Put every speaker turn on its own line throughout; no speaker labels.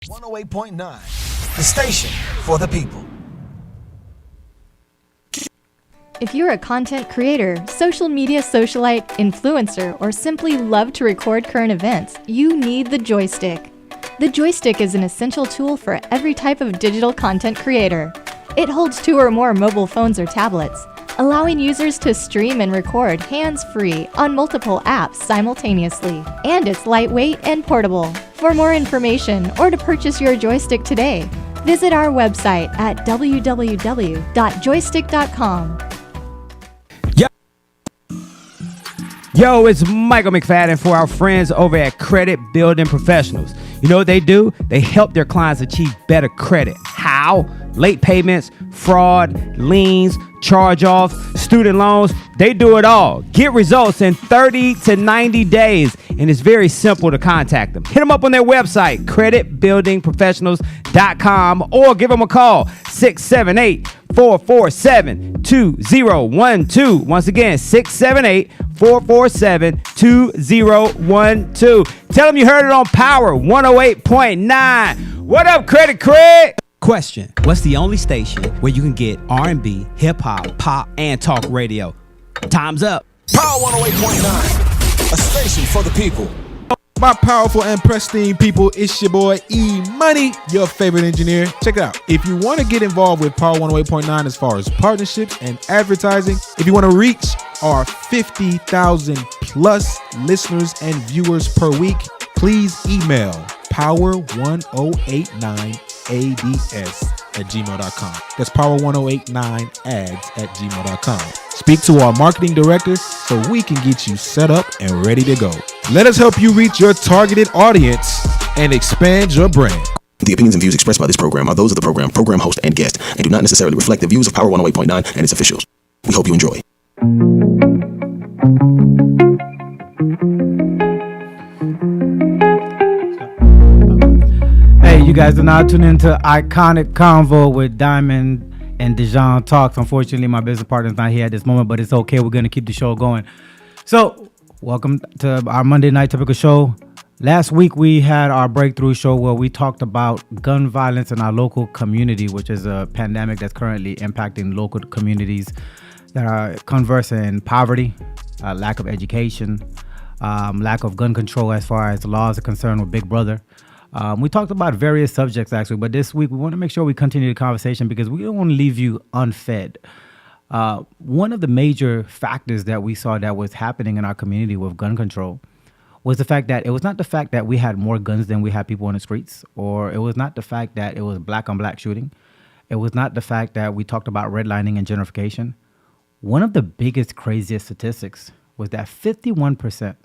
108.9, the station for the people.
If you're a content creator, social media socialite, influencer, or simply love to record current events, you need the joystick. The joystick is an essential tool for every type of digital content creator. It holds 2 or more mobile phones or tablets, allowing users to stream and record hands-free on multiple apps simultaneously. And it's lightweight and portable. For more information or to purchase your joystick today, visit our website at www.joystick.com.
Yo, it's Michael McFadden for our friends over at Credit Building Professionals. You know what they do? They help their clients achieve better credit. How? Late payments, fraud, liens, charge-offs, student loans. They do it all. Get results in 30 to 90 days. And it's very simple to contact them. Hit them up on their website, creditbuildingprofessionals.com, or give them a call, 678-447-2012. Once again, 678-447-2012. Tell them you heard it on Power 108.9. What up, Credit Craig? Question: what's the only station where you can get R&B, hip-hop, pop, and talk radio? Time's up.
Power 108.9, a station for the people.
My powerful and pristine people, it's your boy E-Money, your favorite engineer. Check it out. If you want to get involved with Power 108.9 as far as partnerships and advertising, if you want to reach our 50,000 plus listeners and viewers per week, please email power1089ads@gmail.com. That's power1089ads@gmail.com. Speak to our marketing director so we can get you set up and ready to go. Let us help you reach your targeted audience and expand your brand.
The opinions and views expressed by this program are those of the program host, and guest, and do not necessarily reflect the views of Power 108.9 and its officials. We hope you enjoy.
Hey, you guys are now tuning into Ikonic Konvo with Diamond and Dejean Talks. Unfortunately, my business partner's not here at this moment, but it's okay. We're going to keep the show going. So, welcome to our Monday night typical show. Last week, we had our breakthrough show where we talked about gun violence in our local community, which is a pandemic that's currently impacting local communities that are conversing in poverty, lack of education, lack of gun control as far as laws are concerned with Big Brother. We talked about various subjects actually, but this week we want to make sure we continue the conversation because we don't want to leave you unfed. One of the major factors that we saw that was happening in our community with gun control was the fact that it was not the fact that we had more guns than we had people on the streets, or it was not the fact that it was black on black shooting. It was not the fact that we talked about redlining and gentrification. One of the biggest, craziest statistics was that 51%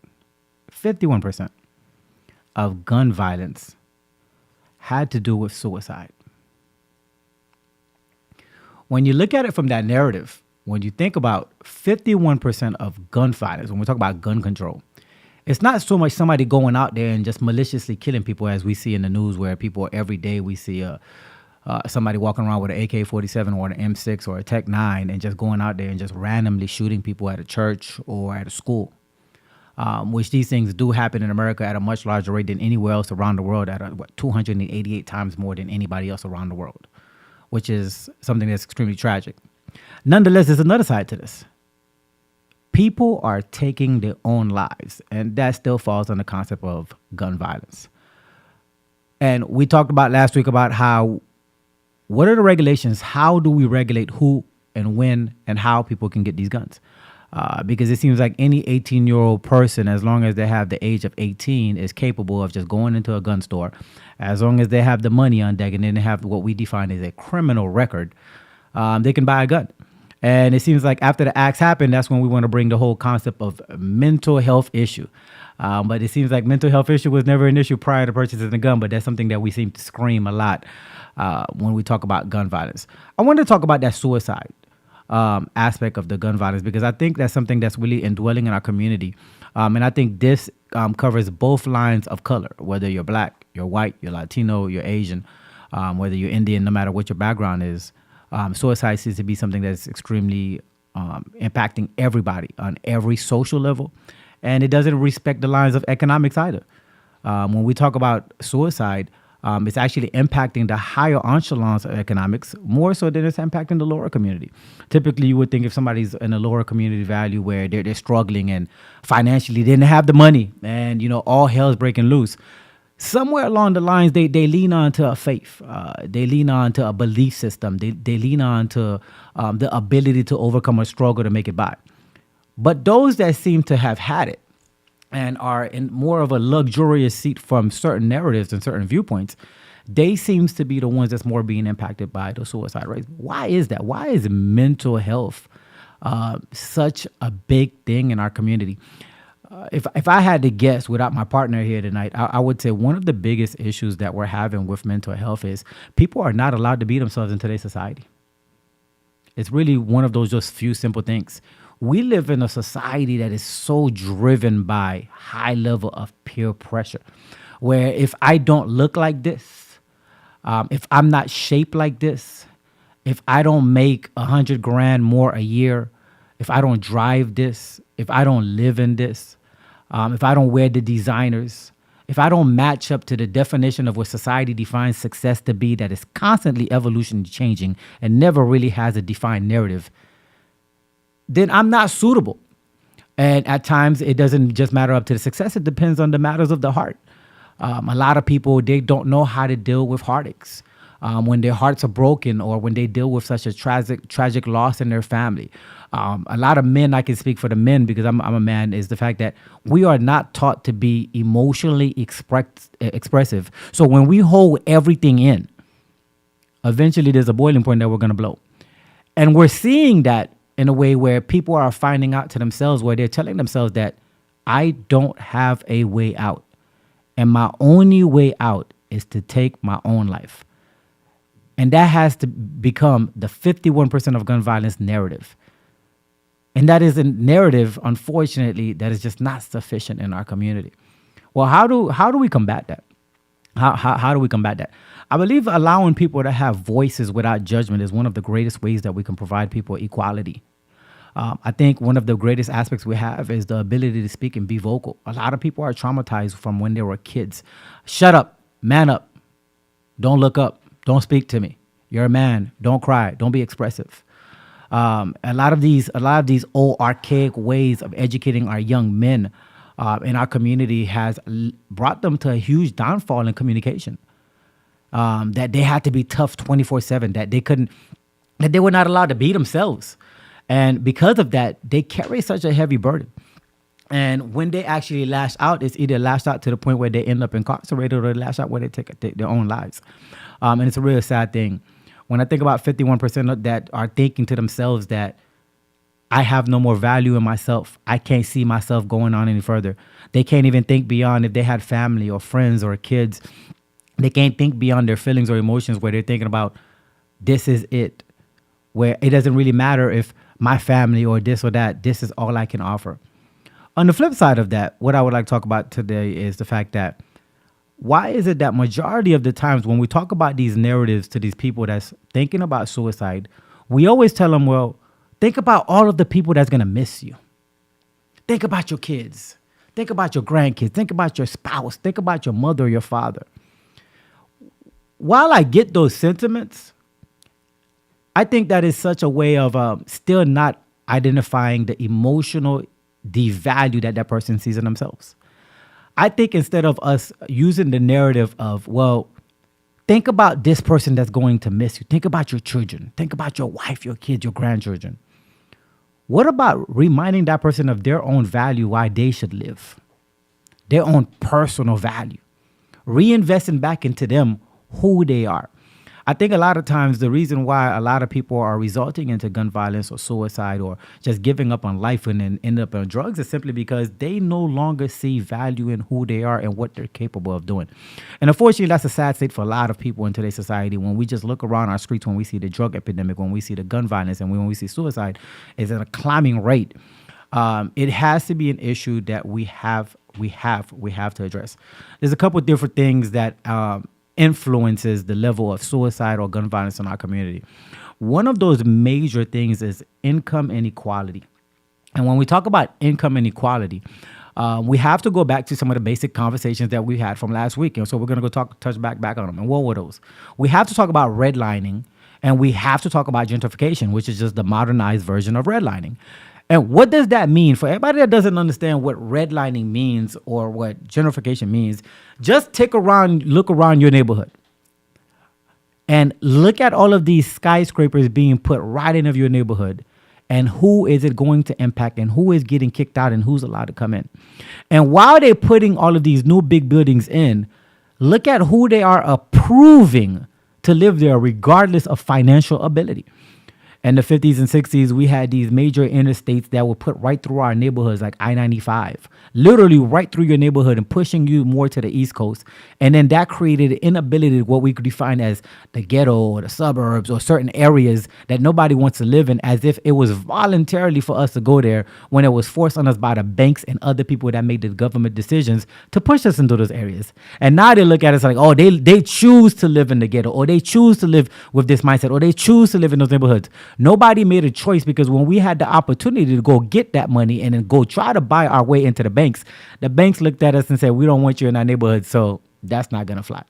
of gun violence had to do with suicide. When you look at it from that narrative, when you think about 51% of gun violence, when we talk about gun control, it's not so much somebody going out there and just maliciously killing people as we see in the news where people every day we see somebody walking around with an AK-47 or an M6 or a Tech 9 and just going out there and just randomly shooting people at a church or at a school. Which these things do happen in America at a much larger rate than anywhere else around the world, at 288 times more than anybody else around the world, which is something that's extremely tragic. Nonetheless, there's another side to this. People are taking their own lives, and that still falls on the concept of gun violence. And we talked about last week about what are the regulations? How do we regulate who and when and how people can get these guns? Because it seems like any 18-year-old person, as long as they have the age of 18, is capable of just going into a gun store. As long as they have the money on deck and then they have what we define as a criminal record, they can buy a gun. And it seems like after the acts happened, that's when we want to bring the whole concept of mental health issue. But it seems like mental health issue was never an issue prior to purchasing the gun, but that's something that we seem to scream a lot when we talk about gun violence. I want to talk about that suicide aspect of the gun violence, because I think that's something that's really indwelling in our community. And I think this covers both lines of color, whether you're black, you're white, you're Latino, you're Asian, whether you're Indian, no matter what your background is. Suicide seems to be something that's extremely impacting everybody on every social level. And it doesn't respect the lines of economics either. When we talk about suicide, It's actually impacting the higher echelons of economics more so than it's impacting the lower community. Typically, you would think if somebody's in a lower community value where they're struggling and financially didn't have the money and, all hell's breaking loose, somewhere along the lines, they lean on to a faith. They lean on to a belief system. They lean on to the ability to overcome a struggle to make it by. But those that seem to have had it and are in more of a luxurious seat from certain narratives and certain viewpoints, they seems to be the ones that's more being impacted by the suicide rates. Why is that? Why is mental health such a big thing in our community? If I had to guess without my partner here tonight, I would say one of the biggest issues that we're having with mental health is people are not allowed to be themselves in today's society. It's really one of those just few simple things. We live in a society that is so driven by high level of peer pressure, where if I don't look like this, if I'm not shaped like this, if I don't make $100,000 more a year, if I don't drive this, if I don't live in this, if I don't wear the designers, if I don't match up to the definition of what society defines success to be, that is constantly evolution changing and never really has a defined narrative, then I'm not suitable. And at times, it doesn't just matter up to the success. It depends on the matters of the heart. A lot of people, they don't know how to deal with heartaches when their hearts are broken or when they deal with such a tragic loss in their family. A lot of men, I can speak for the men because I'm a man, is the fact that we are not taught to be emotionally expressive. So when we hold everything in, eventually there's a boiling point that we're going to blow. And we're seeing that in a way where people are finding out to themselves, where they're telling themselves that I don't have a way out. And my only way out is to take my own life. And that has to become the 51% of gun violence narrative. And that is a narrative, unfortunately, that is just not sufficient in our community. Well, how do we combat that? How do we combat that? I believe allowing people to have voices without judgment is one of the greatest ways that we can provide people equality. I think one of the greatest aspects we have is the ability to speak and be vocal. A lot of people are traumatized from when they were kids. Shut up, man up, don't look up, don't speak to me. You're a man, don't cry, don't be expressive. A lot of these old archaic ways of educating our young men in our community has brought them to a huge downfall in communication. That they had to be tough 24/7, that they were not allowed to be themselves. And because of that, they carry such a heavy burden. And when they actually lash out, it's either lash out to the point where they end up incarcerated or they lash out where they take their own lives. And it's a really sad thing. When I think about 51% that are thinking to themselves that I have no more value in myself, I can't see myself going on any further. They can't even think beyond if they had family or friends or kids. They can't think beyond their feelings or emotions where they're thinking about this is it, where it doesn't really matter if my family or this or that, this is all I can offer. On the flip side of that, what I would like to talk about today is the fact that why is it that majority of the times when we talk about these narratives to these people that's thinking about suicide, we always tell them, well, think about all of the people that's going to miss you. Think about your kids. Think about your grandkids. Think about your spouse. Think about your mother or your father. While I get those sentiments, I think that is such a way of still not identifying the emotional devalue that person sees in themselves. I think instead of us using the narrative of, well, think about this person that's going to miss you. Think about your children. Think about your wife, your kids, your grandchildren. What about reminding that person of their own value, why they should live, their own personal value, reinvesting back into them who they are? I think a lot of times the reason why a lot of people are resulting into gun violence or suicide or just giving up on life and then end up on drugs is simply because they no longer see value in who they are and what they're capable of doing. And unfortunately, that's a sad state for a lot of people in today's society. When we just look around our streets, when we see the drug epidemic, when we see the gun violence, and when we see suicide is at a climbing rate, it has to be an issue that we have to address. There's a couple of different things that influences the level of suicide or gun violence in our community. One of those major things is income inequality. And when we talk about income inequality, we have to go back to some of the basic conversations that we had from last week. And so we're going to go touch back on them. And what were those? We have to talk about redlining, and we have to talk about gentrification, which is just the modernized version of redlining. And what does that mean? For everybody that doesn't understand what redlining means or what gentrification means, just look around your neighborhood and look at all of these skyscrapers being put right into your neighborhood, and who is it going to impact, and who is getting kicked out, and who's allowed to come in. And while they're putting all of these new big buildings in, look at who they are approving to live there regardless of financial ability. In the 50s and 60s, we had these major interstates that were put right through our neighborhoods, like I-95, literally right through your neighborhood and pushing you more to the East Coast. And then that created an inability to what we could define as the ghetto or the suburbs or certain areas that nobody wants to live in, as if it was voluntarily for us to go there when it was forced on us by the banks and other people that made the government decisions to push us into those areas. And now they look at us like, oh, they choose to live in the ghetto, or they choose to live with this mindset, or they choose to live in those neighborhoods. Nobody made a choice, because when we had the opportunity to go get that money and then go try to buy our way into the banks looked at us and said, we don't want you in our neighborhood, so that's not going to fly.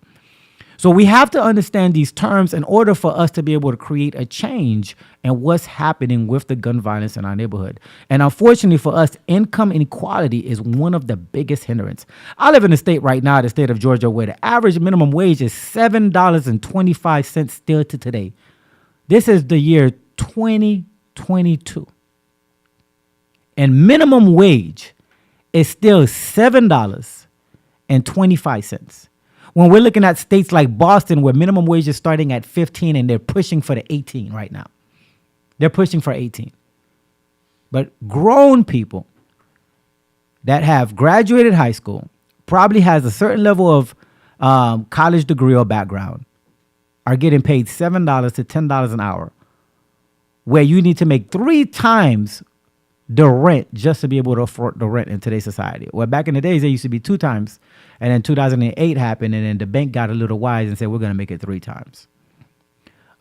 So we have to understand these terms in order for us to be able to create a change in what's happening with the gun violence in our neighborhood. And unfortunately for us, income inequality is one of the biggest hindrance. I live in a state right now, the state of Georgia, where the average minimum wage is $7.25 still to today. This is the year 2022. And minimum wage is still $7.25. When we're looking at states like Boston, where minimum wage is starting at 15 and they're pushing for the 18 right now. They're pushing for 18. But grown people that have graduated high school, probably has a certain level of college degree or background, are getting paid $7 to $10 an hour, where you need to make 3 times the rent just to be able to afford the rent in today's society. Well, back in the days, they used to be 2 times. And then 2008 happened, and then the bank got a little wise and said, we're going to make it 3 times.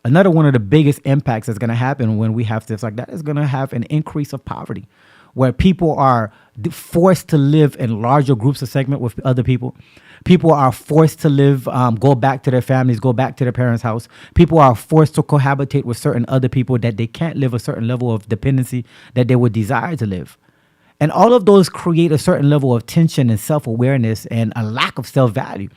Another one of the biggest impacts that's going to happen when we have stuff like that is going to have an increase of poverty, where people are forced to live in larger groups of segment with other people. People are forced to live, go back to their families, go back to their parents' house. People are forced to cohabitate with certain other people that they can't live a certain level of dependency that they would desire to live. And all of those create a certain level of tension and self-awareness and a lack of self-value.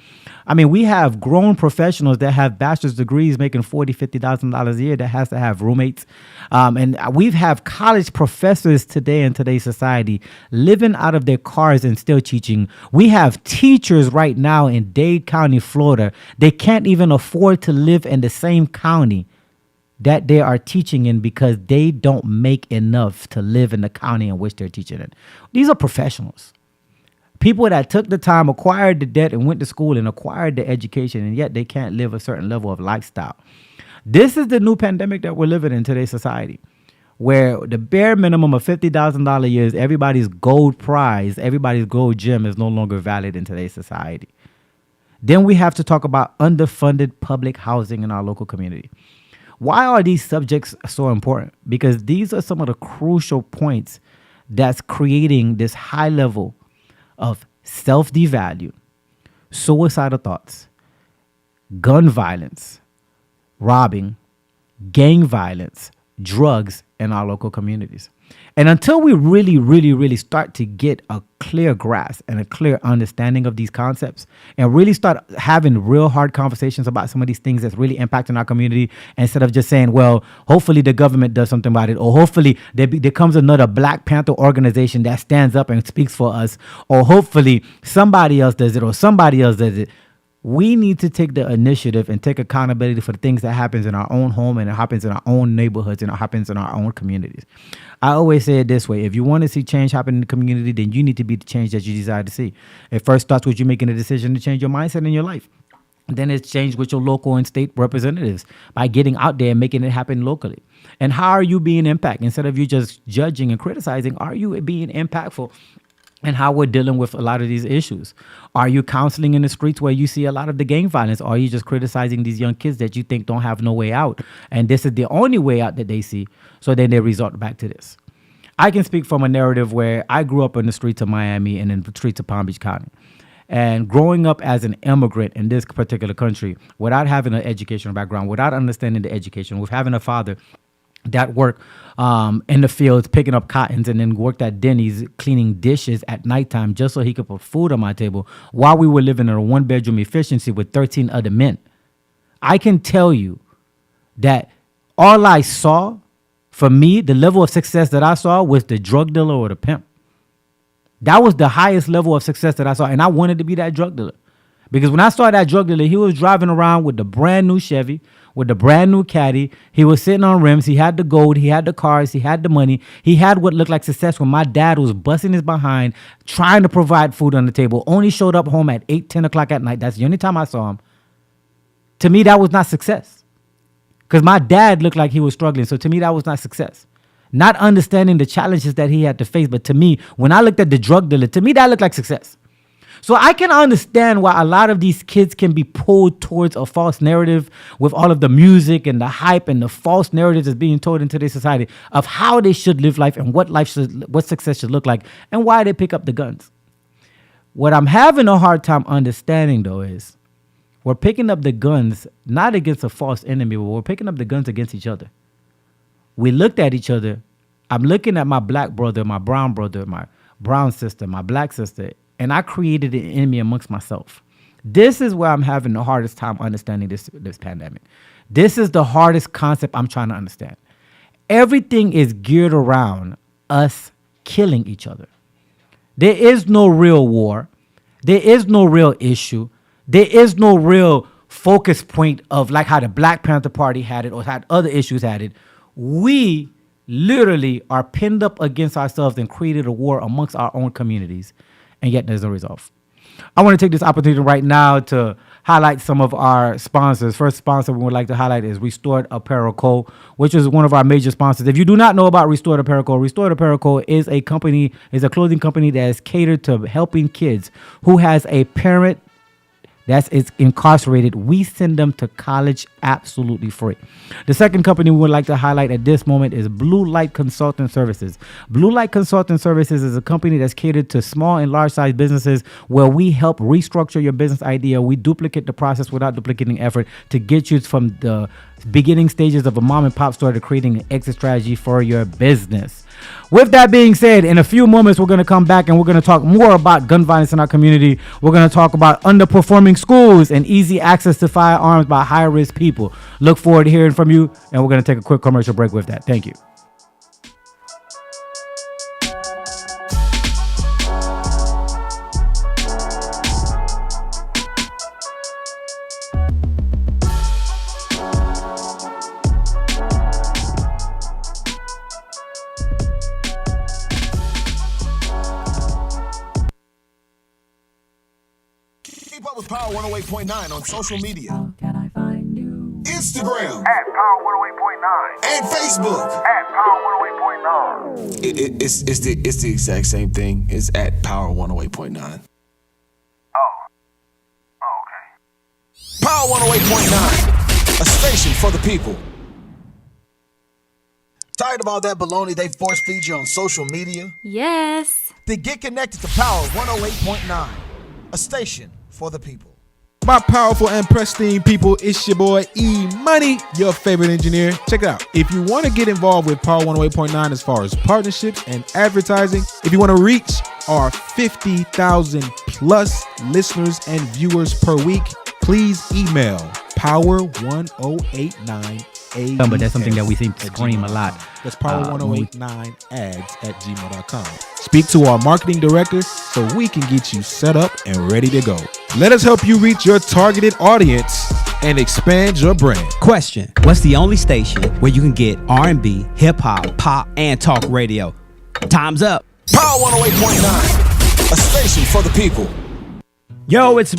I mean, we have grown professionals that have bachelor's degrees making $40,000, $50,000 a year that has to have roommates. And we have college professors today in today's society living out of their cars and still teaching. We have teachers right now in Dade County, Florida. They can't even afford to live in the same county that they are teaching in because they don't make enough to live in the county in which they're teaching in. These are professionals. People that took the time, acquired the debt, and went to school and acquired the education, and yet they can't live a certain level of lifestyle. This is the new pandemic that we're living in today's society, where the bare minimum of $50,000 a year is everybody's gold prize, everybody's gold gem is no longer valid in today's society. Then we have to talk about underfunded public housing in our local community. Why are these subjects so important? Because these are some of the crucial points that's creating this high level of self-devalue, suicidal thoughts, gun violence, robbing, gang violence, drugs in our local communities. And until we really start to get a clear grasp and a clear understanding of these concepts and really start having real hard conversations about some of these things that's really impacting our community, instead of just saying, well, hopefully the government does something about it, or hopefully there comes another Black Panther organization that stands up and speaks for us, or hopefully somebody else does it, or somebody else does it. We need to take the initiative and take accountability for the things that happens in our own home, and it happens in our own neighborhoods, and it happens in our own communities. I always say it this way: if you want to see change happen in the community, then you need to be the change that you desire to see. It first starts with you making a decision to change your mindset in your life. Then it's changed with your local and state representatives by getting out there and making it happen locally. And how are you being impacted? Instead of you just judging and criticizing, are you being impactful and how we're dealing with a lot of these issues? Are you counseling in the streets where you see a lot of the gang violence? Or are you just criticizing these young kids that you think don't have no way out, and this is the only way out that they see, so then they resort back to this? I can speak from a narrative where I grew up in the streets of Miami and in the streets of Palm Beach County. And growing up as an immigrant in this particular country, without having an educational background, without understanding the education, with having a father that worked in the fields picking up cottons and then worked at Denny's cleaning dishes at nighttime just so he could put food on my table while we were living in a one-bedroom efficiency with 13 other men. I can tell you that all I saw, for me, the level of success that I saw was the drug dealer or the pimp. That was the highest level of success that I saw. And I wanted to be that drug dealer. Because when I saw that drug dealer, he was driving around with the brand new Chevy, with the brand new Caddy. He was sitting on rims. He had the gold. He had the cars. He had the money. He had what looked like success when my dad was busting his behind, trying to provide food on the table. Only showed up home at 8, 10 o'clock at night. That's the only time I saw him. To me, that was not success. Because my dad looked like he was struggling. So to me, that was not success. Not understanding the challenges that he had to face. But to me, when I looked at the drug dealer, to me, that looked like success. So I can understand why a lot of these kids can be pulled towards a false narrative with all of the music and the hype and the false narratives that's being told into their society of how they should live life and what success should look like and why they pick up the guns. What I'm having a hard time understanding, though, is we're picking up the guns not against a false enemy, but we're picking up the guns against each other. We looked at each other. I'm looking at my black brother, my brown sister, my black sister, and I created an enemy amongst myself. This is where I'm having the hardest time understanding this pandemic. This is the hardest concept I'm trying to understand. Everything is geared around us killing each other. There is no real war. There is no real issue. There is no real focus point of like how the Black Panther Party had it or had other issues had it. We literally are pinned up against ourselves and created a war amongst our own communities, and yet there's no resolve. I want to take this opportunity right now to highlight some of our sponsors. First sponsor we would like to highlight is Restored Apparel Co., which is one of our major sponsors. If you do not know about Restored Apparel Co., Restored Apparel Co. is a clothing company that is catered to helping kids who has a parent that is incarcerated. We send them to college absolutely free. The second company we would like to highlight at this moment is Blue Light Consulting Services. Blue Light Consulting Services is a company that's catered to small and large size businesses where we help restructure your business idea. We duplicate the process without duplicating effort to get you from the beginning stages of a mom and pop store to creating an exit strategy for your business. With that being said, in a few moments, we're going to come back and we're going to talk more about gun violence in our community. We're going to talk about underperforming schools and easy access to firearms by high-risk people. Look forward to hearing from you, and we're going to take a quick commercial break with that. Thank you.
Keep up with Power 108.9 on social media.
Can I find you?
Instagram
at Power 108.9
and Facebook
at Power 108.9.
It's the exact same thing. It's at Power 108.9.
Okay.
Power 108.9, a station for the people. Tired of all that baloney they force feed you on social media?
Yes.
Then get connected to Power 108.9, a station for the people.
My powerful and pristine people, it's your boy E-Money, your favorite engineer. Check it out. If you want to get involved with Power 108.9 as far as partnerships and advertising, if you want to reach our 50,000 plus listeners and viewers per week, please email power1089
But that's something that we seem to scream a lot.
That's power1089ads@gmail.com. Speak to our marketing director so we can get you set up and ready to go. Let us help you reach your targeted audience and expand your brand.
Question: what's the only station where you can get R&B, hip hop, pop, and talk radio? Time's up.
Power 108.9, a station for the people.
Yo, it's.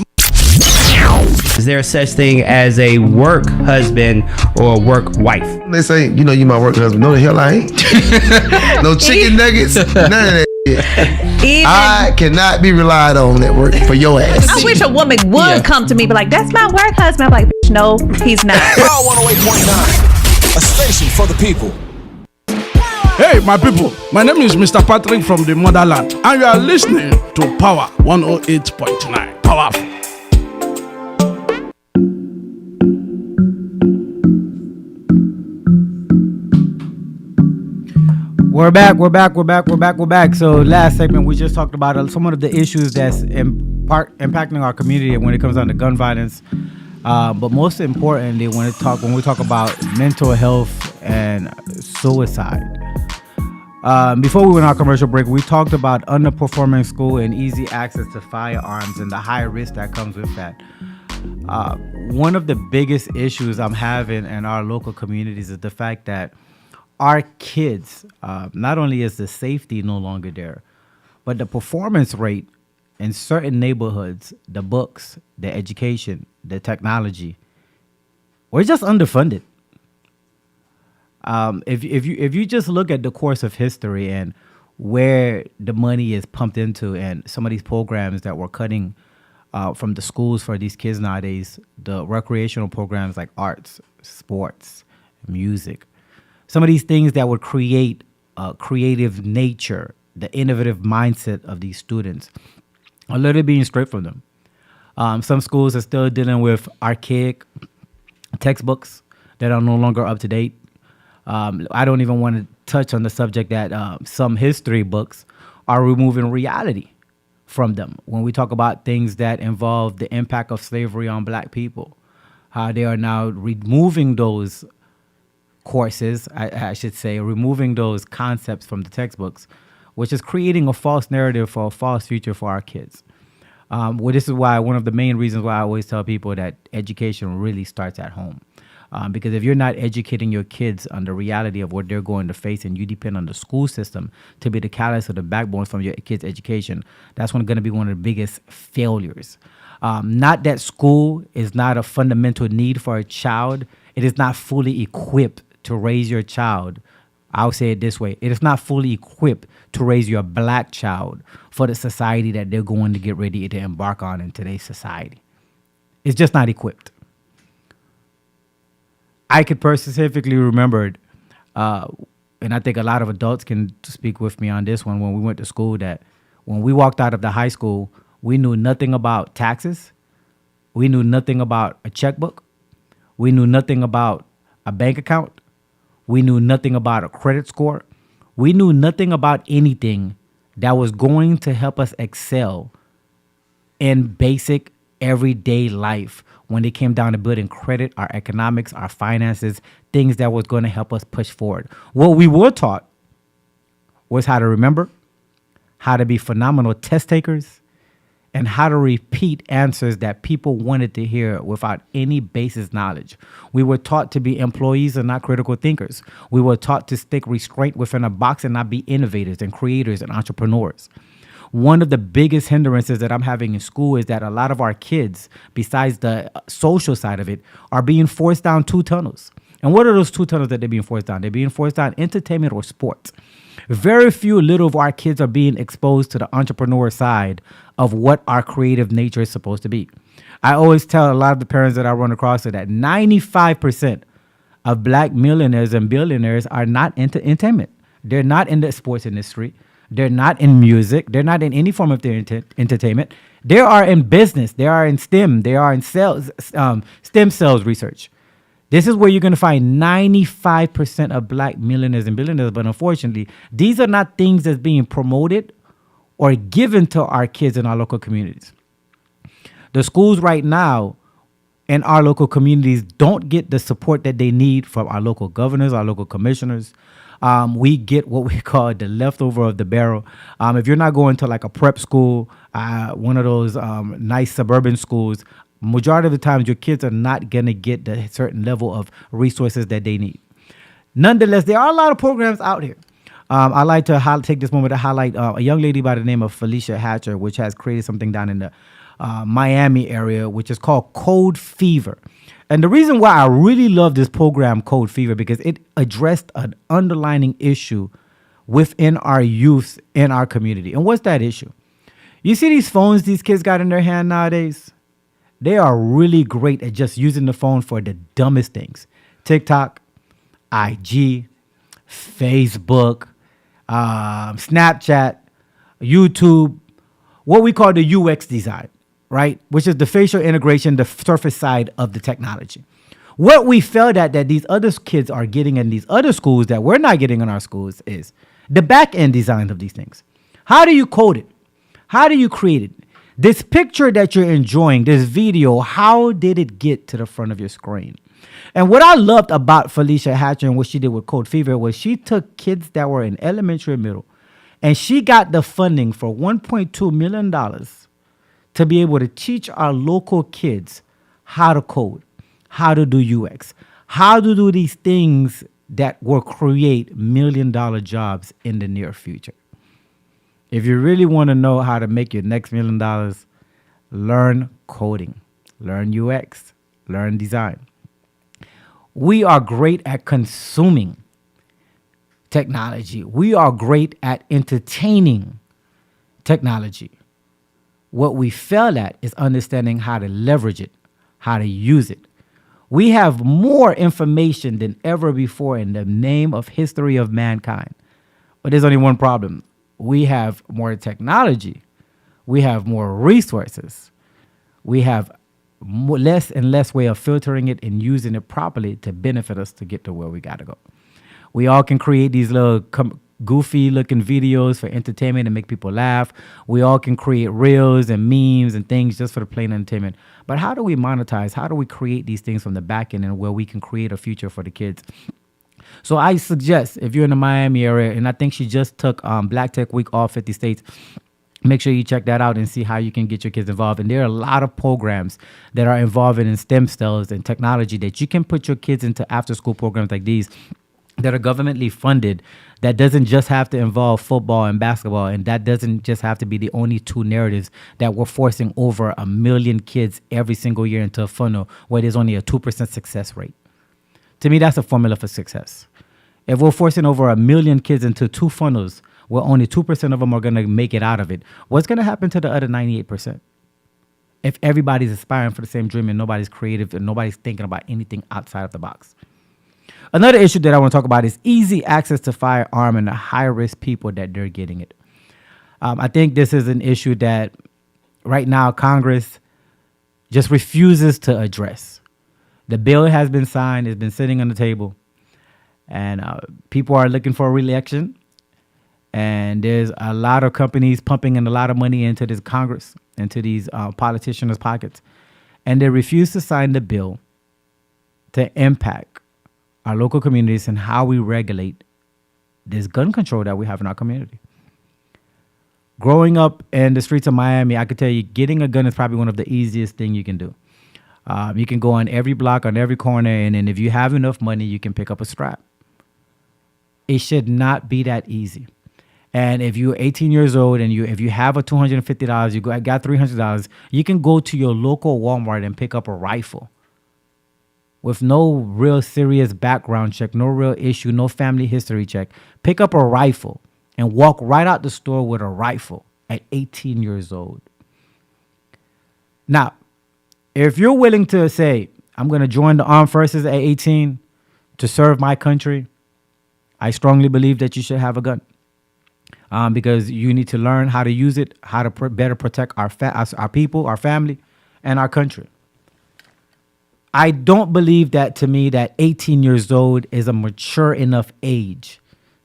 Is there such thing as a work husband or a work wife?
They say, you my work husband. No, the hell I ain't. No chicken nuggets, none of that shit. I cannot be relied on at work for your ass.
I wish a woman would come to me, be like, that's my work husband. I'm like, no, he's not.
Power 108.9, a station for the people.
Hey, my people, my name is Mr. Patrick from the motherland, and you are listening to Power 108.9. Powerful.
We're back. So last segment, we just talked about some of the issues that's impacting our community when it comes down to gun violence. But most importantly, when we talk about mental health and suicide. Before we went on our commercial break, we talked about underperforming school and easy access to firearms and the high risk that comes with that. One of the biggest issues I'm having in our local communities is the fact that our kids, not only is the safety no longer there, but the performance rate in certain neighborhoods, the books, the education, the technology, we're just underfunded. If you just look at the course of history and where the money is pumped into, and some of these programs that we're cutting from the schools for these kids nowadays, the recreational programs like arts, sports, music, some of these things that would create creative nature, the innovative mindset of these students, are literally being stripped from them. Some schools are still dealing with archaic textbooks that are no longer up to date. I don't even want to touch on the subject that some history books are removing reality from them. When we talk about things that involve the impact of slavery on black people, how they are now removing those courses, I should say, removing those concepts from the textbooks, which is creating a false narrative for a false future for our kids. This is why one of the main reasons why I always tell people that education really starts at home. Because if you're not educating your kids on the reality of what they're going to face, and you depend on the school system to be the catalyst or the backbone from your kids' education, that's going to be one of the biggest failures. Not that school is not a fundamental need for a child. It is not fully equipped to raise your child. I'll say it this way. It is not fully equipped to raise your black child for the society that they're going to get ready to embark on in today's society. It's just not equipped. I could specifically remember, and I think a lot of adults can speak with me on this one, when we went to school, that when we walked out of the high school, we knew nothing about taxes. We knew nothing about a checkbook. We knew nothing about a bank account. We knew nothing about a credit score. We knew nothing about anything that was going to help us excel in basic everyday life when it came down to building credit, our economics, our finances, things that was going to help us push forward. What we were taught was how to remember, how to be phenomenal test takers, and how to repeat answers that people wanted to hear without any basis knowledge. We were taught to be employees and not critical thinkers. We were taught to stick restraint within a box and not be innovators and creators and entrepreneurs. One of the biggest hindrances that I'm having in school is that a lot of our kids, besides the social side of it, are being forced down two tunnels. And what are those two tunnels that they're being forced down? They're being forced down entertainment or sports. Very few little of our kids are being exposed to the entrepreneur side of what our creative nature is supposed to be. I always tell a lot of the parents that I run across that 95% of black millionaires and billionaires are not into entertainment. They're not in the sports industry. They're not in music. They're not in any form of their entertainment. They are in business. They are in STEM. They are in sales, stem cells research. This is where you're going to find 95% of black millionaires and billionaires. But unfortunately, these are not things that's being promoted or given to our kids in our local communities. The schools right now in our local communities don't get the support that they need from our local governors, our local commissioners. We get what we call the leftover of the barrel. If you're not going to like a prep school, one of those nice suburban schools, majority of the times your kids are not going to get the certain level of resources that they need. Nonetheless, there are a lot of programs out here. I like to take this moment to highlight a young lady by the name of Felicia Hatcher, which has created something down in the Miami area, which is called Code Fever. And the reason why I really love this program, Code Fever, because it addressed an underlining issue within our youth in our community. And what's that issue? You see these phones these kids got in their hand nowadays? They are really great at just using the phone for the dumbest things. TikTok, IG, Facebook, Snapchat, YouTube, what we call the UX design, right? Which is the facial integration, the surface side of the technology. What we felt that these other kids are getting in these other schools that we're not getting in our schools is the back end design of these things. How do you code it? How do you create it? This picture that you're enjoying, this video, how did it get to the front of your screen? And what I loved about Felicia Hatcher and what she did with Code Fever was she took kids that were in elementary and middle, and she got the funding for $1.2 million to be able to teach our local kids how to code, how to do UX, how to do these things that will create $1 million jobs in the near future. If you really want to know how to make your next $1 million, learn coding, learn UX, learn design. We are great at consuming technology. We are great at entertaining technology. What we fail at is understanding how to leverage it, how to use it. We have more information than ever before in the name of history of mankind. But there's only one problem. We have more technology. We have more resources. We have less and less way of filtering it and using it properly to benefit us to get to where we got to go. We all can create these little goofy looking videos for entertainment and make people laugh. We all can create reels and memes and things just for the plain entertainment. But how do we monetize? How do we create these things from the back end and where we can create a future for the kids? So I suggest if you're in the Miami area, and I think she just took Black Tech Week all 50 states, make sure you check that out and see how you can get your kids involved. And there are a lot of programs that are involving in STEM cells and technology that you can put your kids into after school programs like these that are governmentally funded, that doesn't just have to involve football and basketball, and that doesn't just have to be the only two narratives that we're forcing over 1 million kids every single year into a funnel where there's only a 2% success rate. To me, that's a formula for success. If we're forcing over 1 million kids into 2 funnels where only 2% of them are going to make it out of it, what's going to happen to the other 98%? If everybody's aspiring for the same dream and nobody's creative and nobody's thinking about anything outside of the box. Another issue that I want to talk about is easy access to firearm and the high-risk people that they're getting it. I think this is an issue that right now Congress just refuses to address. The bill has been signed, it's been sitting on the table, and people are looking for a re-election. And there's a lot of companies pumping in a lot of money into this Congress, into these politicians' pockets. And they refuse to sign the bill to impact our local communities and how we regulate this gun control that we have in our community. Growing up in the streets of Miami, I could tell you getting a gun is probably one of the easiest things you can do. You can go on every block, on every corner, and then if you have enough money, you can pick up a strap. It should not be that easy. And if you're 18 years old and if you have a $250, you got $300, you can go to your local Walmart and pick up a rifle with no real serious background check, no real issue, no family history check. Pick up a rifle and walk right out the store with a rifle at 18 years old. Now, if you're willing to say, I'm going to join the armed forces at 18 to serve my country, I strongly believe that you should have a gun. Because you need to learn how to use it, how to better protect our people, our family, and our country. I don't believe that, to me, that 18 years old is a mature enough age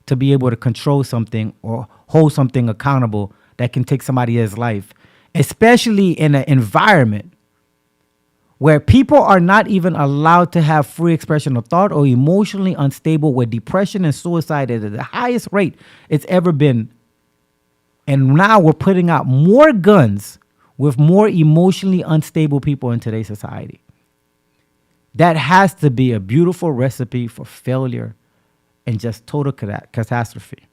to be able to control something or hold something accountable that can take somebody else's life, especially in an environment where people are not even allowed to have free expression of thought or emotionally unstable, where depression and suicide is at the highest rate it's ever been. And now we're putting out more guns with more emotionally unstable people in today's society. That has to be a beautiful recipe for failure and just total catastrophe.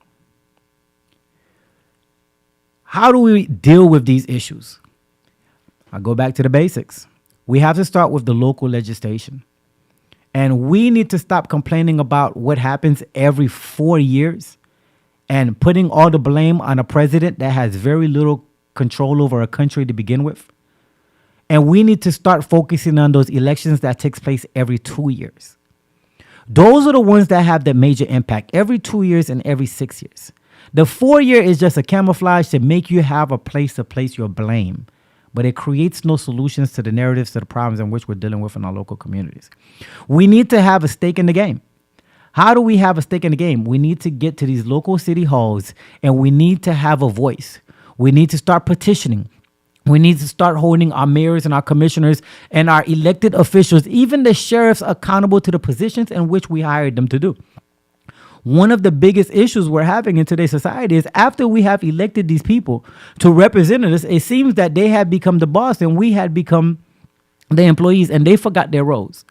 How do we deal with these issues? I go back to the basics. We have to start with the local legislation. And we need to stop complaining about what happens every 4 years and putting all the blame on a president that has very little control over a country to begin with. And we need to start focusing on those elections that takes place every 2 years. Those are the ones that have the major impact every 2 years and every 6 years. The 4-year is just a camouflage to make you have a place to place your blame, but it creates no solutions to the narratives, to the problems in which we're dealing with in our local communities. We need to have a stake in the game. How do we have a stake in the game? We need to get to these local city halls and we need to have a voice. We need to start petitioning. We need to start holding our mayors and our commissioners and our elected officials, even the sheriffs, accountable to the positions in which we hired them to do. One of the biggest issues we're having in today's society is after we have elected these people to represent us, it seems that they had become the boss and we had become the employees, and they forgot their roles.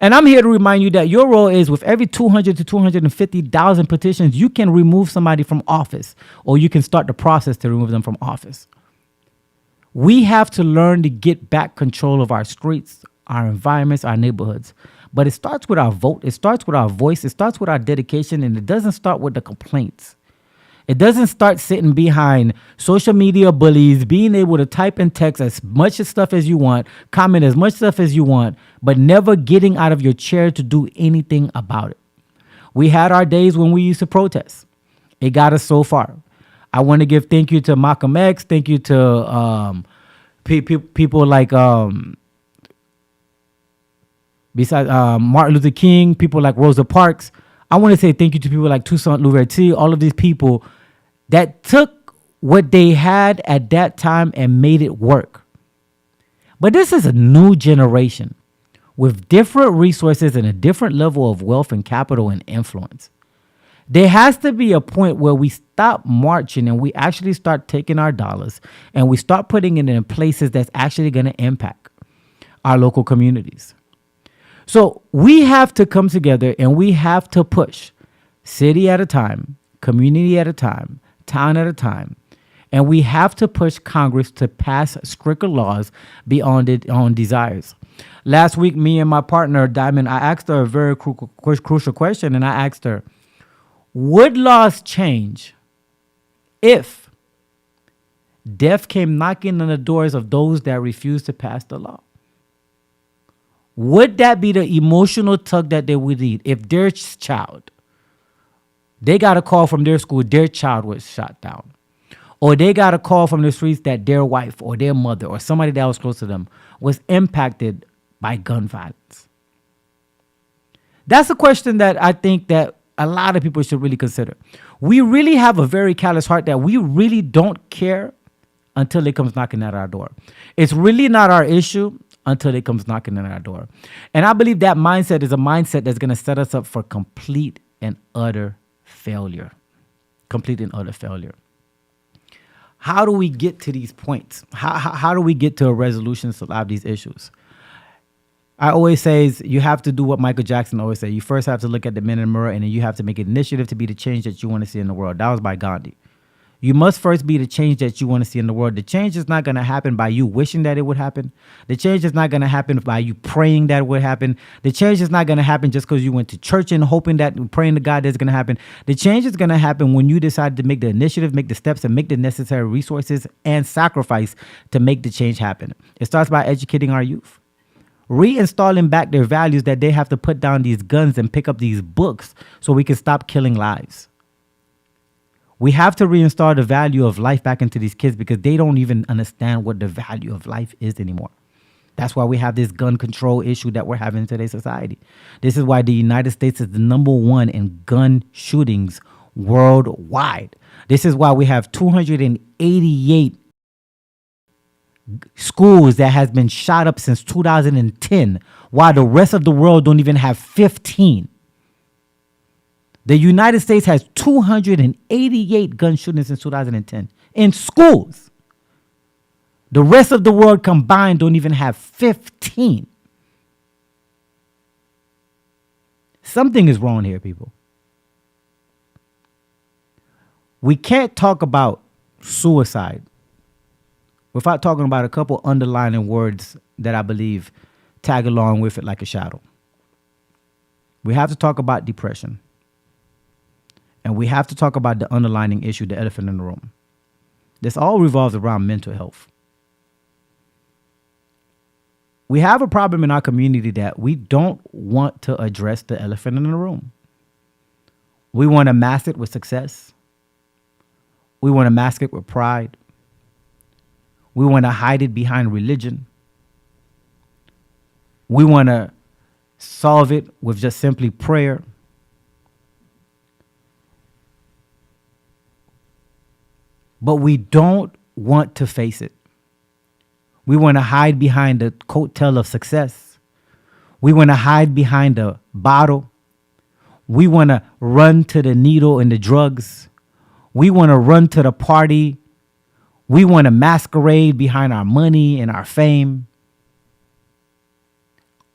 And I'm here to remind you that your role is, with every 200 to 250,000 petitions, you can remove somebody from office, or you can start the process to remove them from office. We have to learn to get back control of our streets, our environments, our neighborhoods. But it starts with our vote. It starts with our voice. It starts with our dedication. And it doesn't start with the complaints. It doesn't start sitting behind social media bullies, being able to type and text as much stuff as you want, comment as much stuff as you want, but never getting out of your chair to do anything about it. We had our days when we used to protest. It got us so far. I want to give thank you to Malcolm X. Thank you to people like besides Martin Luther King, people like Rosa Parks. I want to say thank you to people like Toussaint Louverture, all of these people that took what they had at that time and made it work. But this is a new generation with different resources and a different level of wealth and capital and influence. There has to be a point where we stop marching and we actually start taking our dollars and we start putting it in places that's actually going to impact our local communities. So we have to come together and we have to push city at a time, community at a time, town at a time. And we have to push Congress to pass stricter laws beyond its own desires. Last week, me and my partner, Diamond, I asked her a very crucial question, and I asked her, would laws change if death came knocking on the doors of those that refuse to pass the law? Would that be the emotional tug that they would need if their child, they got a call from their school, their child was shot down? Or they got a call from the streets that their wife or their mother or somebody that was close to them was impacted by gun violence? That's a question that I think that a lot of people should really consider. We really have a very callous heart that we really don't care until it comes knocking at our door. It's really not our issue until it comes knocking at our door. And I believe that mindset is a mindset that's going to set us up for complete and utter failure. Complete and utter failure. How do we get to these points? How do we get to a resolution to a lot of these issues? I always say is you have to do what Michael Jackson always said. You first have to look at the men in the mirror, and then you have to make an initiative to be the change that you want to see in the world. That was by Gandhi. You must first be the change that you want to see in the world. The change is not going to happen by you wishing that it would happen. The change is not going to happen by you praying that it would happen. The change is not going to happen just because you went to church and hoping that, praying to God, that's going to happen. The change is going to happen when you decide to make the initiative, make the steps, and make the necessary resources and sacrifice to make the change happen. It starts by educating our youth, reinstalling back their values, that they have to put down these guns and pick up these books so we can stop killing lives. We have to reinstall the value of life back into these kids because they don't even understand what the value of life is anymore. That's why we have this gun control issue that we're having in today's society. This is why the United States is the #1 in gun shootings worldwide. This is why we have 288 schools that has been shot up since 2010, while the rest of the world don't even have 15. The United States has 288 gun shootings since 2010 in schools. The rest of the world combined don't even have 15. Something is wrong here, people. We can't talk about suicide without talking about a couple underlining words that I believe tag along with it like a shadow. We have to talk about depression. And we have to talk about the underlying issue, the elephant in the room. This all revolves around mental health. we have a problem in our community that we don't want to address the elephant in the room. We want to mask it with success. We want to mask it with pride. We want to hide it behind religion. We want to solve it with just simply prayer. But we don't want to face it. We want to hide behind the coattail of success. We want to hide behind the bottle. We want to run to the needle and the drugs. We want to run to the party. We want to masquerade behind our money and our fame.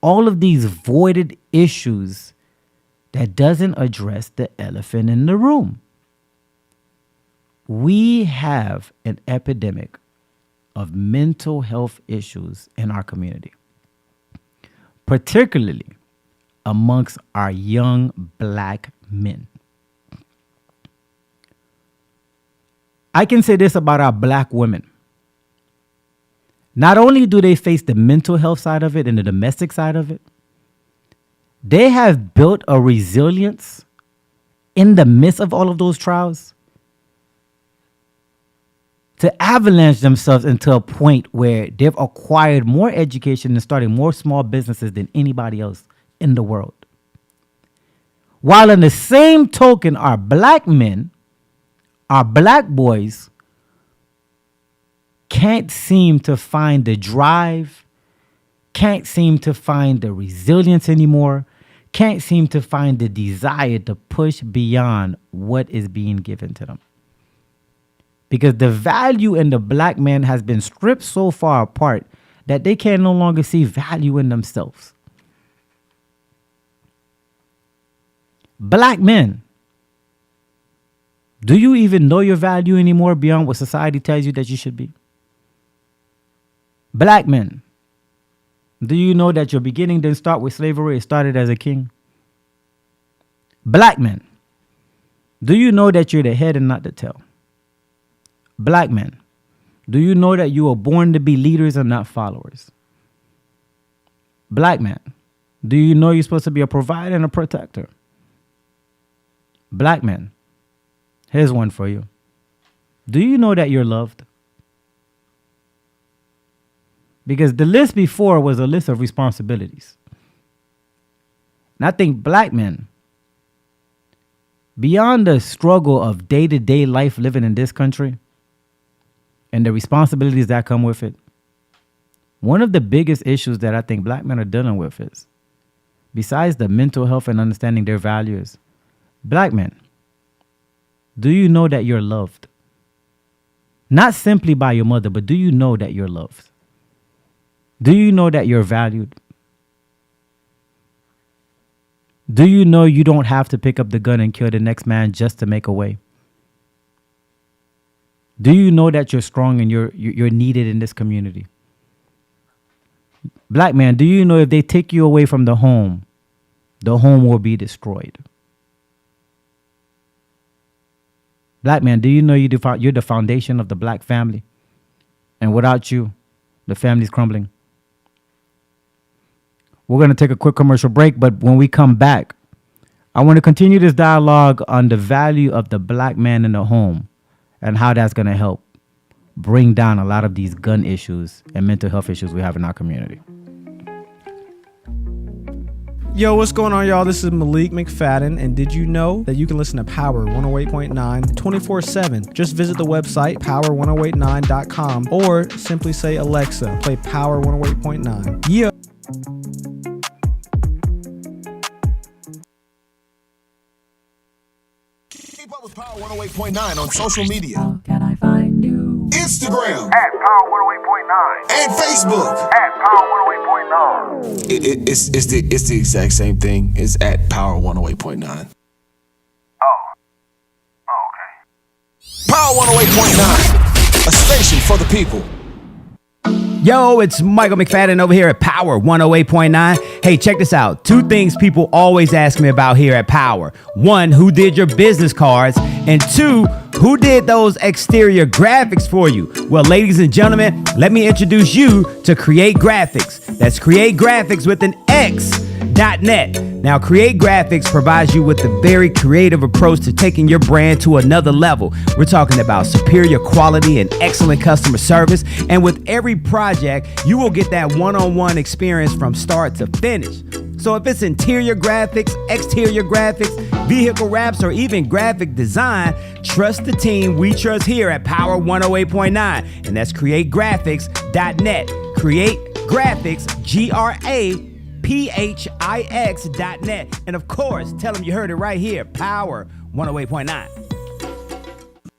All of these voided issues that doesn't address the elephant in the room. We have an epidemic of mental health issues in our community, particularly amongst our young black men. I can say this about our black women. Not only do they face the mental health side of it and the domestic side of it, they have built a resilience in the midst of all of those trials to avalanche themselves into a point where they've acquired more education and starting more small businesses than anybody else in the world. While in the same token, our black men, our black boys can't seem to find the drive, can't seem to find the resilience anymore, can't seem to find the desire to push beyond what is being given to them. Because the value in the black man has been stripped so far apart that they can no longer see value in themselves. Black men, do you even know your value anymore beyond what society tells you that you should be? Black men, do you know that your beginning didn't start with slavery? It started as a king. Black men, do you know that you're the head and not the tail? Black men, do you know that you were born to be leaders and not followers? Black man, do you know you're supposed to be a provider and a protector? Black men, here's one for you. Do you know that you're loved? Because the list before was a list of responsibilities. And I think black men, beyond the struggle of day-to-day life living in this country and the responsibilities that come with it, one of the biggest issues that I think black men are dealing with is, besides the mental health and understanding their values, black men, do you know that you're loved? Not simply by your mother, but do you know that you're loved? Do you know that you're valued? Do you know you don't have to pick up the gun and kill the next man just to make a way? Do you know that you're strong and you're needed in this community? Black man, do you know if they take you away from the home will be destroyed? Black man, do you know you're the foundation of the black family? And without you, the family's crumbling. We're going to take a quick commercial break, but when we come back, I want to continue this dialogue on the value of the black man in the home and how that's going to help bring down a lot of these gun issues and mental health issues we have in our community.
Yo, what's going on, y'all? This is Malik McFadden, and did you know that you can listen to Power 108.9 24/7? Just visit the website power1089.com or simply say, Alexa, play Power 108.9. Yeah.
Keep up with Power 108.9 on social media.
How can I find you?
Instagram.
At Power 108.9.
And Facebook.
At Power 108.9.
It's the exact same thing. It's at Power 108.9.
Okay.
Power 108.9, a station for the people.
Yo, it's Michael McFadden over here at Power 108.9. Hey, check this out. 2 things people always ask me about here at Power. 1, who did your business cards? And 2, Who did those exterior graphics for you? Well, ladies and gentlemen, let me introduce you to Create Graphics. That's Create Graphics with an X.net. Now, Create Graphics provides you with a very creative approach to taking your brand to another level. We're talking about superior quality and excellent customer service. And with every project, you will get that one-on-one experience from start to finish. So if it's interior graphics, exterior graphics, vehicle wraps, or even graphic design, trust the team we trust here at Power 108.9. And that's CreateGraphics.net. Create Graphics, GRAPHIX.net. And of course, tell them you heard it right here, Power 108.9.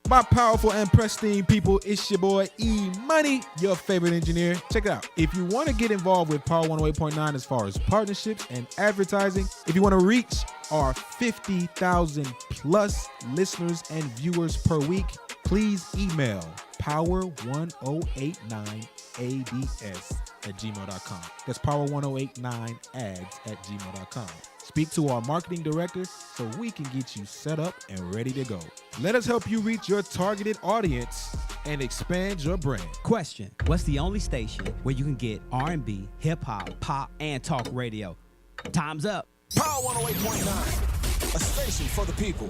My powerful and pristine people, it's your boy E-Money, your favorite engineer. Check it out. If you want to get involved with Power 108.9 as far as partnerships and advertising, if you want to reach our 50,000 plus listeners and viewers per week, please email power1089ads@gmail.com. That's power1089ads@gmail.com. Speak to our marketing director so we can get you set up and ready to go. Let us help you reach your targeted audience and expand your brand.
Question: what's the only station where you can get R&B, hip-hop, pop, and talk radio? Time's up.
Power 108.9, a station for the people.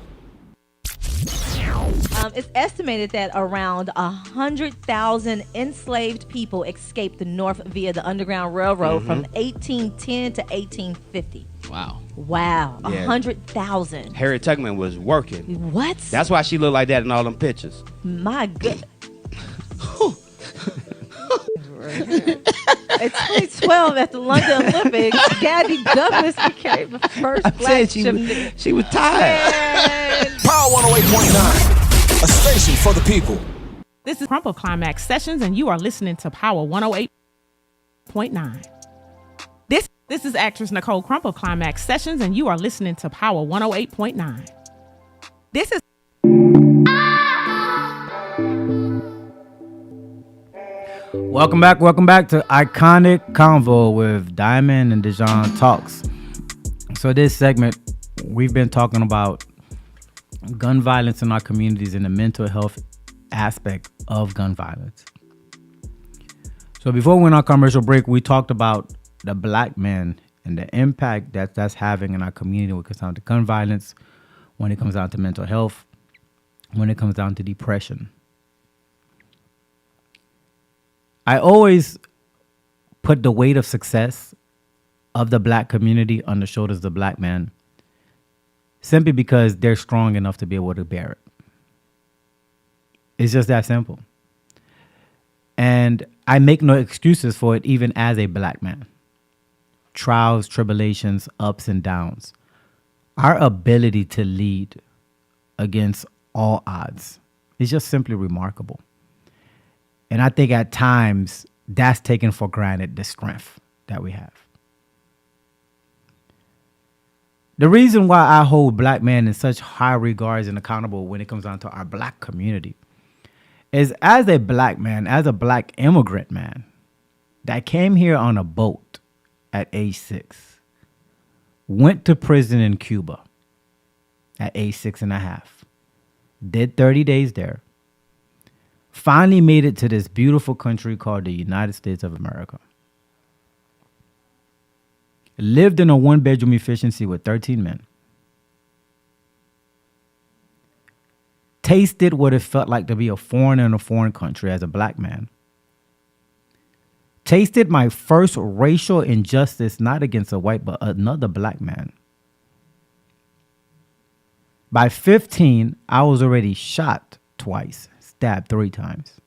It's estimated that around 100,000 enslaved people escaped the North via the Underground Railroad from 1810 to 1850.
Wow.
Wow,
Yeah.
100,000.
Harriet Tubman was working.
What?
That's why she looked like that in all them pictures.
My good. In 2012, at the London Olympics, Gabby Douglas became the first black gymnast.
She was tired.
Power 108.9, a station for the people.
This is Crumple Climax Sessions, and you are listening to Power 108.9. This is actress Nicole Crumple Climax Sessions, and you are listening to Power 108.9. This is
Welcome back to Ikonic Konvo with Diamond and Dejean Talks. So this segment, we've been talking about gun violence in our communities and the mental health aspect of gun violence. So before we went on commercial break, we talked about the black man and the impact that's having in our community when it comes down to gun violence, when it comes down to mental health, when it comes down to depression. I always put the weight of success of the black community on the shoulders of the black man, simply because they're strong enough to be able to bear it. It's just that simple. And I make no excuses for it, even as a black man. Trials, tribulations, ups and downs. Our ability to lead against all odds is just simply remarkable. And I think at times that's taken for granted, the strength that we have. The reason why I hold black men in such high regards and accountable when it comes down to our black community is, as a black man, as a black immigrant man that came here on a boat at age 6, went to prison in Cuba at age 6.5, did 30 days there, finally made it to this beautiful country called the United States of America. Lived in a 1-bedroom efficiency with 13 men. Tasted what it felt like to be a foreigner in a foreign country as a black man. Tasted my first racial injustice, not against a white, but another black man. By 15, I was already shot twice, stabbed 3 times.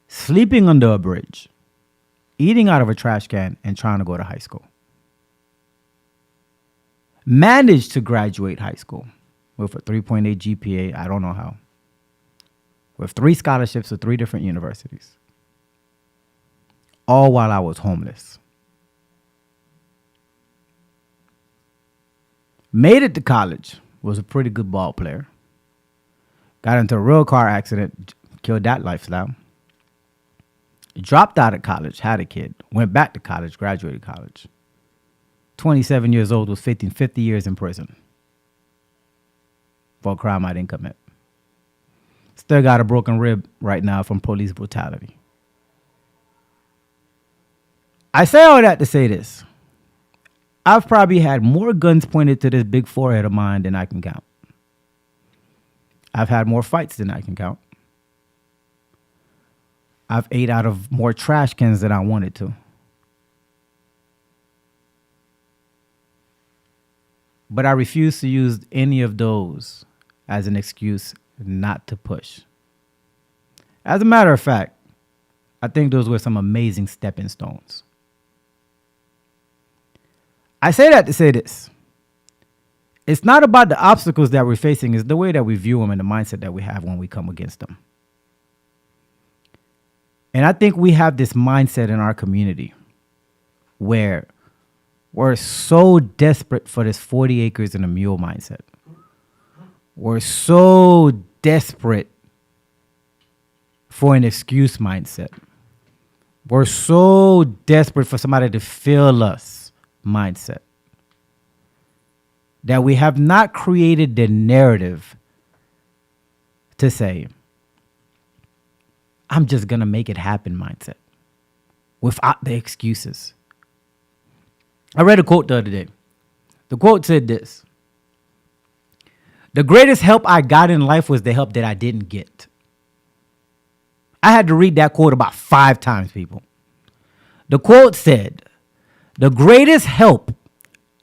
Sleeping under a bridge, eating out of a trash can, and trying to go to high school. Managed to graduate high school with a 3.8 GPA, I don't know how. With 3 scholarships to 3 different universities. All while I was homeless. Made it to college, was a pretty good ball player. Got into a real car accident, killed that lifestyle. Dropped out of college, had a kid, went back to college, graduated college. 27 years old, was 50 years in prison. for a crime I didn't commit. Still got a broken rib right now from police brutality. I say all that to say this. I've probably had more guns pointed to this big forehead of mine than I can count. I've had more fights than I can count. I've ate out of more trash cans than I wanted to. But I refuse to use any of those as an excuse not to push. As a matter of fact, I think those were some amazing stepping stones. I say that to say this. It's not about the obstacles that we're facing, it's the way that we view them and the mindset that we have when we come against them. And I think we have this mindset in our community where we're so desperate for this 40 acres and a mule mindset. We're so desperate for an excuse mindset. We're so desperate for somebody to feel us mindset that we have not created the narrative to say, I'm just going to make it happen mindset without the excuses. I read a quote the other day. The quote said this: the greatest help I got in life was the help that I didn't get. I had to read that quote about 5 times, people. The quote said, the greatest help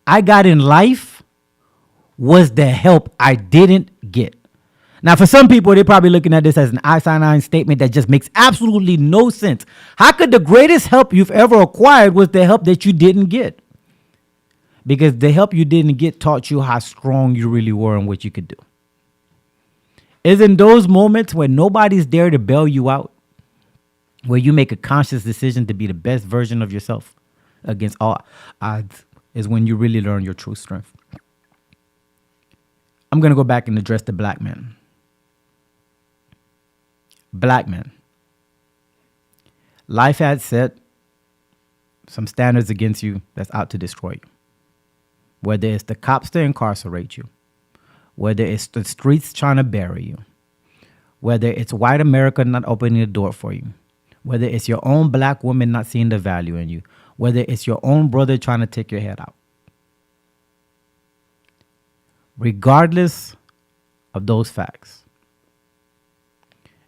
I got in life was the help I didn't get. Now, for some people, they're probably looking at this as an asinine statement that just makes absolutely no sense. How could the greatest help you've ever acquired was the help that you didn't get? Because the help you didn't get taught you how strong you really were and what you could do. It's in those moments when nobody's there to bail you out, where you make a conscious decision to be the best version of yourself against all odds, is when you really learn your true strength. I'm going to go back and address the black man. Black men. Life has set some standards against you that's out to destroy you. Whether it's the cops to incarcerate you, whether it's the streets trying to bury you, whether it's white America not opening the door for you, whether it's your own black woman not seeing the value in you, whether it's your own brother trying to take your head out. Regardless of those facts,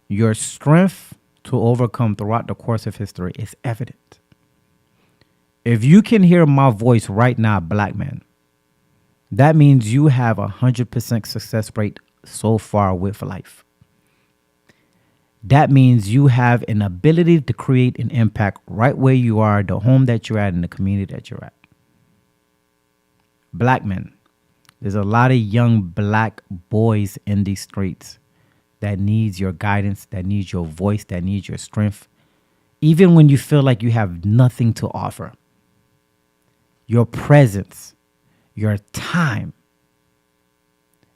your strength to overcome throughout the course of history is evident. If you can hear my voice right now, black man, that means you have 100% success rate so far with life. That means you have an ability to create an impact right where you are, the home that you're at, and the community that you're at. Black men, there's a lot of young black boys in these streets that needs your guidance, that needs your voice, that needs your strength. Even when you feel like you have nothing to offer, your presence, your time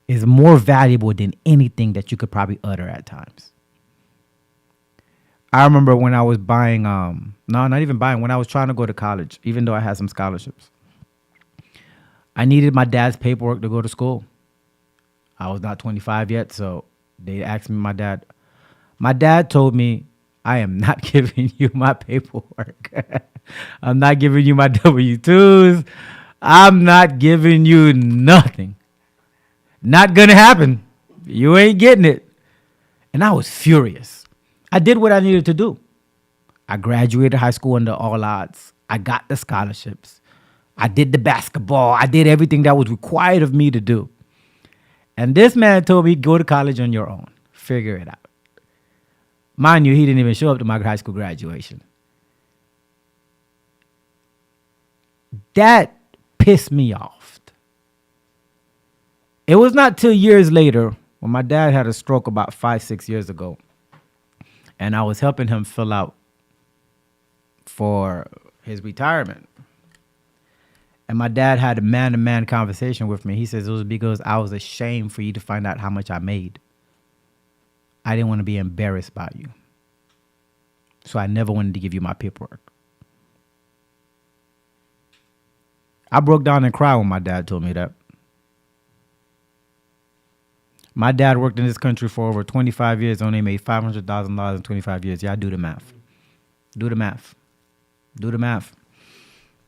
is more valuable than anything that you could probably utter at times. I remember when I was buying, when I was trying to go to college, even though I had some scholarships, I needed my dad's paperwork to go to school. I was not 25 yet, so they asked me, my dad told me, I am not giving you my paperwork. I'm not giving you my W-2s. I'm not giving you nothing. Not gonna happen. You ain't getting it. And I was furious. I did what I needed to do. I graduated high school under all odds. I got the scholarships. I did the basketball. I did everything that was required of me to do. And this man told me, go to college on your own. Figure it out. Mind you, he didn't even show up to my high school graduation. That pissed me off. It was not till years later when my dad had a stroke about 5-6 years ago, and I was helping him fill out for his retirement. And my dad had a man-to-man conversation with me. He says it was because I was ashamed for you to find out how much I made. I didn't want to be embarrassed by you. So I never wanted to give you my paperwork. I broke down and cried when my dad told me that. My dad worked in this country for over 25 years, only made $500,000 in 25 years. Yeah, do the math. Do the math. Do the math.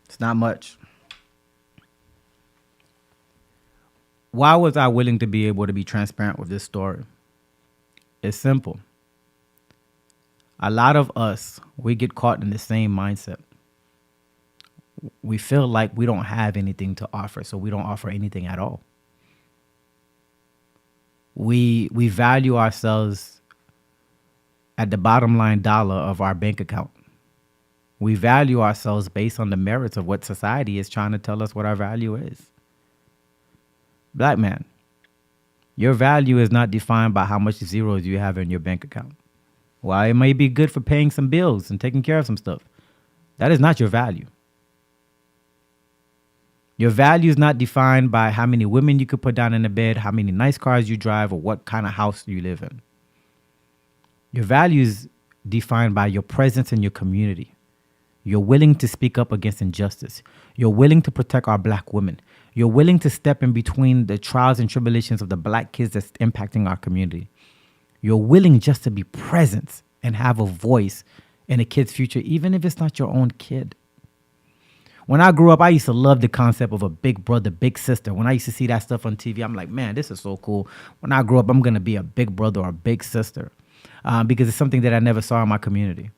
It's not much. Why was I willing to be able to be transparent with this story? It's simple. A lot of us, we get caught in the same mindset. We feel like we don't have anything to offer, so we don't offer anything at all. We value ourselves at the bottom line dollar of our bank account. We value ourselves based on the merits of what society is trying to tell us what our value is. Black man, your value is not defined by how much zeros you have in your bank account. While it may be good for paying some bills and taking care of some stuff, that is not your value. Your value is not defined by how many women you could put down in the bed, how many nice cars you drive, or what kind of house you live in. Your value is defined by your presence in your community. You're willing to speak up against injustice. You're willing to protect our black women. You're willing to step in between the trials and tribulations of the black kids that's impacting our community. You're willing just to be present and have a voice in a kid's future, even if it's not your own kid. When I grew up, I used to love the concept of a big brother, big sister. When I used to see that stuff on TV, I'm like, man, this is so cool. When I grow up, I'm going to be a big brother or a big sister because it's something that I never saw in my community.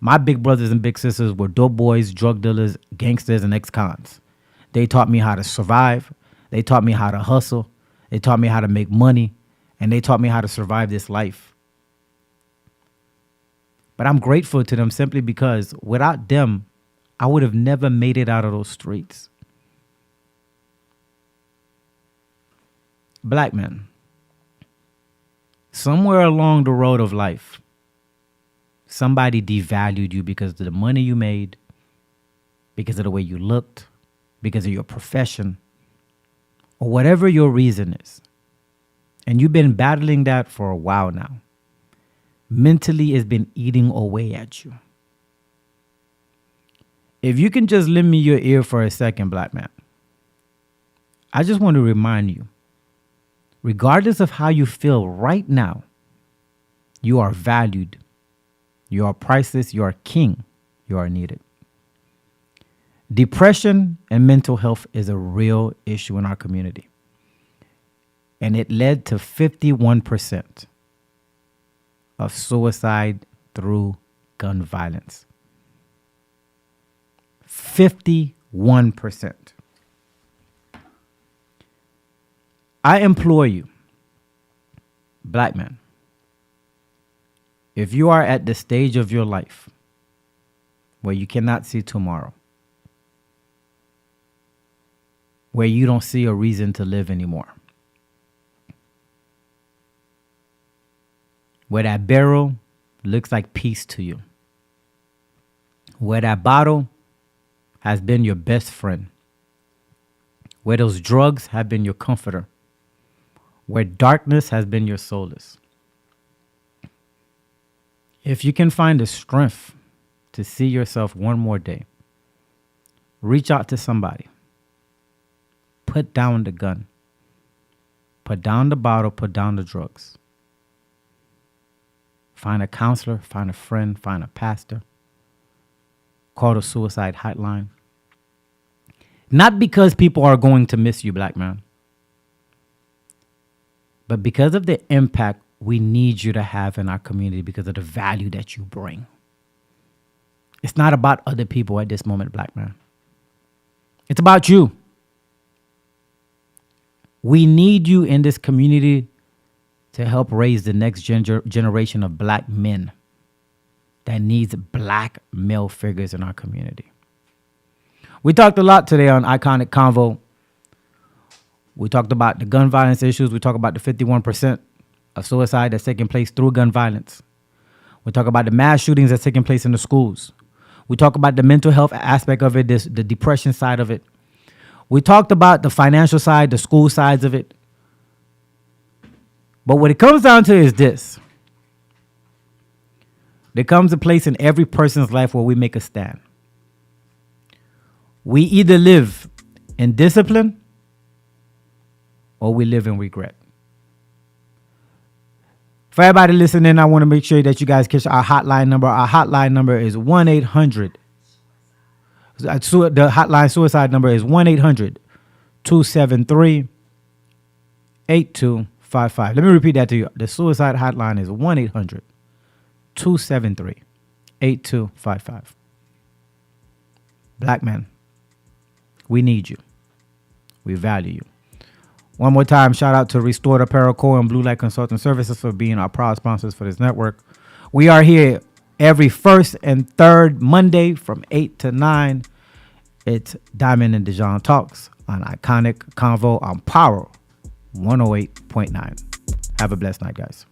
My big brothers and big sisters were dope boys, drug dealers, gangsters, and ex-cons. They taught me how to survive. They taught me how to hustle. They taught me how to make money. And they taught me how to survive this life. But I'm grateful to them simply because without them, I would have never made it out of those streets. Black men, somewhere along the road of life, somebody devalued you because of the money you made, because of the way you looked, because of your profession, or whatever your reason is. And you've been battling that for a while now. Mentally, it's been eating away at you. If you can just lend me your ear for a second, black man, I just want to remind you, regardless of how you feel right now, you are valued. You are priceless. You are king. You are needed. Depression and mental health is a real issue in our community. And it led to 51% of suicide through gun violence. 51%. I implore you, black men, if you are at the stage of your life where you cannot see tomorrow, where you don't see a reason to live anymore, where that barrel looks like peace to you, where that bottle has been your best friend, where those drugs have been your comforter, where darkness has been your solace. If you can find the strength to see yourself one more day, reach out to somebody. Put down the gun. Put down the bottle. Put down the drugs. Find a counselor. Find a friend. Find a pastor. Call the suicide hotline. Not because people are going to miss you, black man, but because of the impact we need you to have in our community because of the value that you bring. It's not about other people at this moment, black man. It's about you. We need you in this community to help raise the next generation of black men that needs black male figures in our community. We talked a lot today on Ikonic Konvo. We talked about the gun violence issues. We talked about the 51% of suicide that's taking place through gun violence. We talk about the mass shootings that's taking place in the schools. We talk about the mental health aspect of it, the depression side of it. We talked about the financial side, the school sides of it. But what it comes down to is this. There comes a place in every person's life where we make a stand. We either live in discipline or we live in regret. For everybody listening, I want to make sure that you guys catch our hotline number. Our hotline number is 1-800. The hotline suicide number is 1-800-273-8255. Let me repeat that to you. The suicide hotline is 1-800-273-8255. Black men, we need you. We value you. One more time, shout out to Restored Apparel Co. and Blue Light Consulting Services for being our proud sponsors for this network. We are here every first and third Monday from 8 to 9. It's Diamond and Dejean Talks on Ikonic Konvo on Power 108.9. Have a blessed night, guys.